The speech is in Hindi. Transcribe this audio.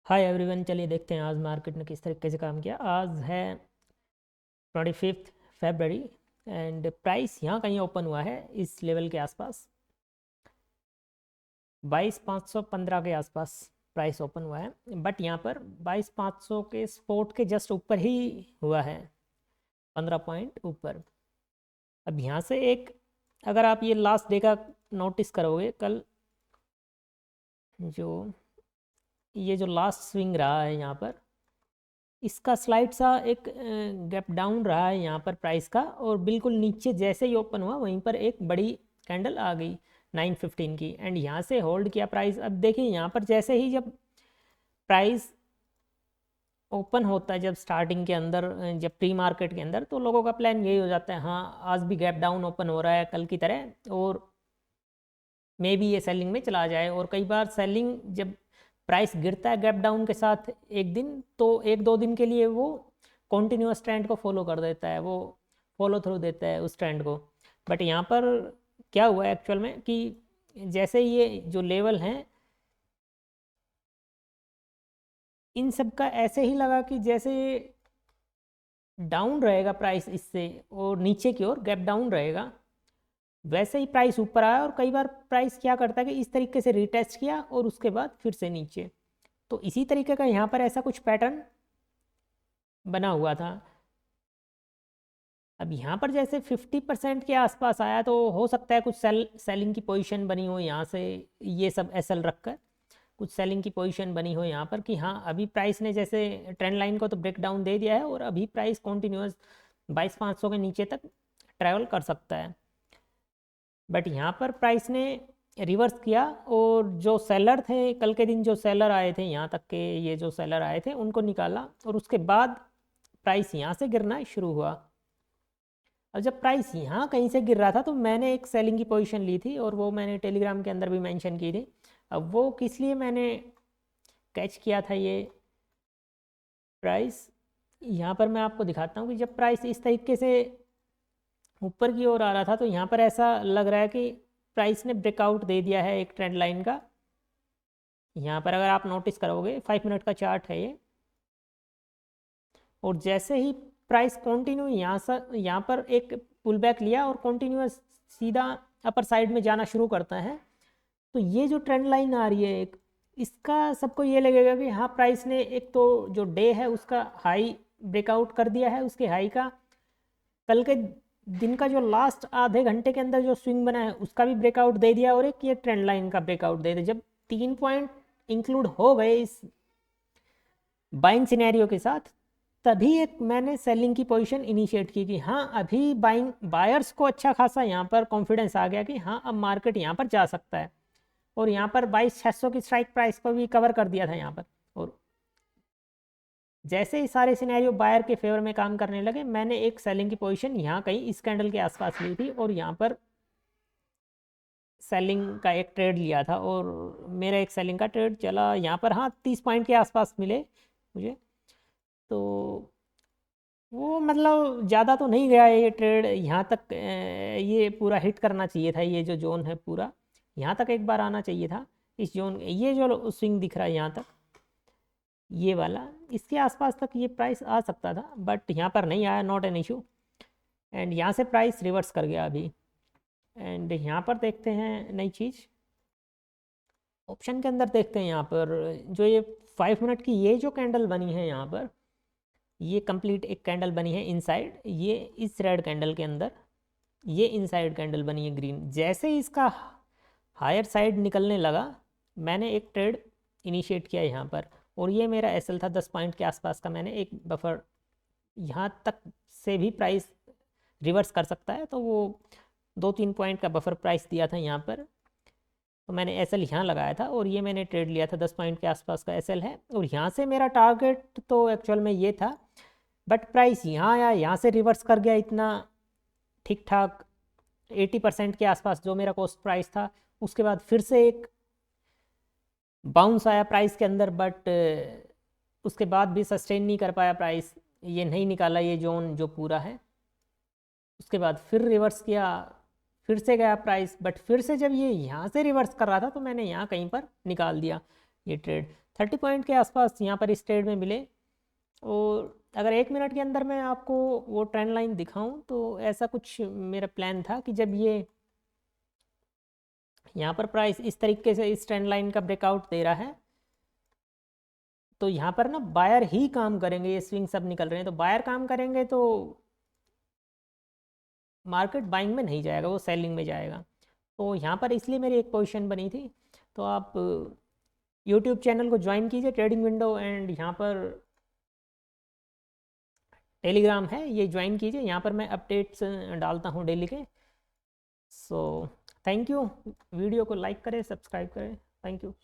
हाय एवरीवन, चलिए देखते हैं आज मार्केट ने किस तरीके से काम किया। आज है 25 फरवरी एंड प्राइस यहाँ कहीं ओपन हुआ है इस लेवल के आसपास 22,515 के आसपास प्राइस ओपन हुआ है। बट यहाँ पर 22,500 के स्पोर्ट के जस्ट ऊपर ही हुआ है, 15 पॉइंट ऊपर। अब यहाँ से एक, अगर आप ये लास्ट डे का नोटिस करोगे, कल जो लास्ट स्विंग रहा है यहाँ पर, इसका स्लाइड सा एक गैप डाउन रहा है यहाँ पर प्राइस का, और बिल्कुल नीचे जैसे ही ओपन हुआ वहीं पर एक बड़ी कैंडल आ गई 915 की, एंड यहाँ से होल्ड किया प्राइस। अब देखिए यहाँ पर जैसे ही जब प्राइस ओपन होता है, जब स्टार्टिंग के अंदर, जब प्री मार्केट के अंदर, तो लोगों का प्लान यही हो जाता है, हाँ आज भी गैप डाउन ओपन हो रहा है कल की तरह, और मे बी ये सेलिंग में चला जाए। और कई बार सेलिंग जब प्राइस गिरता है गैप डाउन के साथ एक दिन, तो एक दो दिन के लिए वो कॉन्टिन्यूस ट्रेंड को फॉलो कर देता है, वो फॉलो थ्रू देता है उस ट्रेंड को। बट यहाँ पर क्या हुआ एक्चुअल में कि जैसे ये जो लेवल हैं, इन सब का ऐसे ही लगा कि जैसे डाउन रहेगा प्राइस इससे और नीचे की ओर गैप डाउन रहेगा, वैसे ही प्राइस ऊपर आया। और कई बार प्राइस क्या करता है कि इस तरीके से रिटेस्ट किया और उसके बाद फिर से नीचे, तो इसी तरीके का यहाँ पर ऐसा कुछ पैटर्न बना हुआ था। अब यहाँ पर जैसे 50% के आसपास आया, तो हो सकता है कुछ सेलिंग की पोजीशन बनी हो यहाँ से, ये सब एसएल रखकर कुछ सेलिंग की पोजीशन बनी हो यहाँ पर कि हाँ अभी प्राइस ने जैसे ट्रेंड लाइन को तो ब्रेक डाउन दे दिया है और अभी प्राइस कॉन्टिन्यूस 22,500 के नीचे तक ट्रैवल कर सकता है। बट यहाँ पर प्राइस ने रिवर्स किया, और जो सेलर थे कल के दिन, जो सेलर आए थे यहाँ तक के, ये जो सेलर आए थे उनको निकाला, और उसके बाद प्राइस यहाँ से गिरना शुरू हुआ। अब जब प्राइस यहाँ कहीं से गिर रहा था, तो मैंने एक सेलिंग की पोजीशन ली थी, और वो मैंने टेलीग्राम के अंदर भी मेंशन की थी। अब वो किस लिए मैंने कैच किया था ये प्राइस, यहाँ पर मैं आपको दिखाता हूँ कि जब प्राइस इस तरीके से ऊपर की ओर आ रहा था, तो यहाँ पर ऐसा लग रहा है कि प्राइस ने ब्रेकआउट दे दिया है एक ट्रेंड लाइन का। यहाँ पर अगर आप नोटिस करोगे 5 मिनट का चार्ट है ये, और जैसे ही प्राइस कंटिन्यू यहाँ पर एक पुल बैक लिया और कंटिन्यूस सीधा अपर साइड में जाना शुरू करता है, तो ये जो ट्रेंड लाइन आ रही है एक, इसका सबको ये लगेगा कि हाँ प्राइस ने एक तो जो डे है उसका हाई ब्रेकआउट कर दिया है, उसके हाई का कल के दिन का जो लास्ट आधे घंटे के अंदर जो स्विंग बना है उसका भी ब्रेकआउट दे दिया, और एक ये ट्रेंड लाइन का ब्रेकआउट दे दिया। जब 3 पॉइंट इंक्लूड हो गए इस बाइंग सिनेरियो के साथ, तभी एक मैंने सेलिंग की पोजीशन इनिशिएट की कि हाँ अभी बाइंग बायर्स को अच्छा खासा यहाँ पर कॉन्फिडेंस आ गया कि हाँ अब मार्केट यहाँ पर जा सकता है, और यहाँ पर 22,600 की स्ट्राइक प्राइस को भी कवर कर दिया था यहाँ पर। और जैसे ही सारे सिनेरियो बायर के फेवर में काम करने लगे, मैंने एक सेलिंग की पोजीशन यहाँ कहीं इस कैंडल के आसपास ली थी, और यहाँ पर सेलिंग का एक ट्रेड लिया था, और मेरा एक सेलिंग का ट्रेड चला यहाँ पर, हाँ 30 पॉइंट के आसपास मिले मुझे। तो वो मतलब ज़्यादा तो नहीं गया ये ट्रेड, यहाँ तक ये पूरा हिट करना चाहिए था, ये जो जोन है पूरा यहाँ तक एक बार आना चाहिए था। इस जोन, ये जो स्विंग दिख रहा है यहाँ तक, ये वाला, इसके आसपास तक ये प्राइस आ सकता था, बट यहाँ पर नहीं आया, नॉट एन इशू। एंड यहाँ से प्राइस रिवर्स कर गया अभी। एंड यहाँ पर देखते हैं नई चीज़, ऑप्शन के अंदर देखते हैं यहाँ पर जो ये 5 मिनट की ये जो कैंडल बनी है यहाँ पर, ये कंप्लीट एक कैंडल बनी है इनसाइड, ये इस रेड कैंडल के अंदर ये इनसाइड कैंडल बनी है ग्रीन। जैसे ही इसका हायर साइड निकलने लगा, मैंने एक ट्रेड इनिशिएट किया यहाँ पर, और ये मेरा एसएल था 10 पॉइंट के आसपास का। मैंने एक बफर, यहाँ तक से भी प्राइस रिवर्स कर सकता है, तो वो 2-3 पॉइंट का बफर प्राइस दिया था यहाँ पर, तो मैंने एसएल यहाँ लगाया था, और ये मैंने ट्रेड लिया था 10 पॉइंट के आसपास का एसएल है। और यहाँ से मेरा टारगेट तो एक्चुअल में ये था, बट प्राइस यहाँ आया, यहाँ से रिवर्स कर गया इतना ठीक ठाक 80% के आसपास जो मेरा कॉस्ट प्राइस था। उसके बाद फिर से एक बाउंस आया प्राइस के अंदर, बट उसके बाद भी सस्टेन नहीं कर पाया प्राइस, ये नहीं निकाला ये जोन जो पूरा है। उसके बाद फिर रिवर्स किया, फिर से गया प्राइस, बट फिर से जब ये यहाँ से रिवर्स कर रहा था, तो मैंने यहाँ कहीं पर निकाल दिया ये ट्रेड। 30 पॉइंट के आसपास यहाँ पर इस ट्रेड में मिले। और अगर 1 मिनट के अंदर मैं आपको वो ट्रेंड लाइन दिखाऊं तो ऐसा कुछ मेरा प्लान था कि जब ये यहाँ पर प्राइस इस तरीके से इस ट्रेंड लाइन का ब्रेकआउट दे रहा है तो यहाँ पर ना बायर ही काम करेंगे। ये स्विंग सब निकल रहे हैं तो बायर काम करेंगे तो मार्केट बाइंग में नहीं जाएगा, वो सेलिंग में जाएगा। तो यहाँ पर इसलिए मेरी एक पोजीशन बनी थी। तो आप यूट्यूब चैनल को ज्वाइन कीजिए ट्रेडिंग विंडो, एंड यहाँ पर टेलीग्राम है ये ज्वाइन कीजिए, यहाँ पर मैं अपडेट्स डालता हूँ डेली के। सो थैंक यू, वीडियो को लाइक करें, सब्सक्राइब करें, थैंक यू।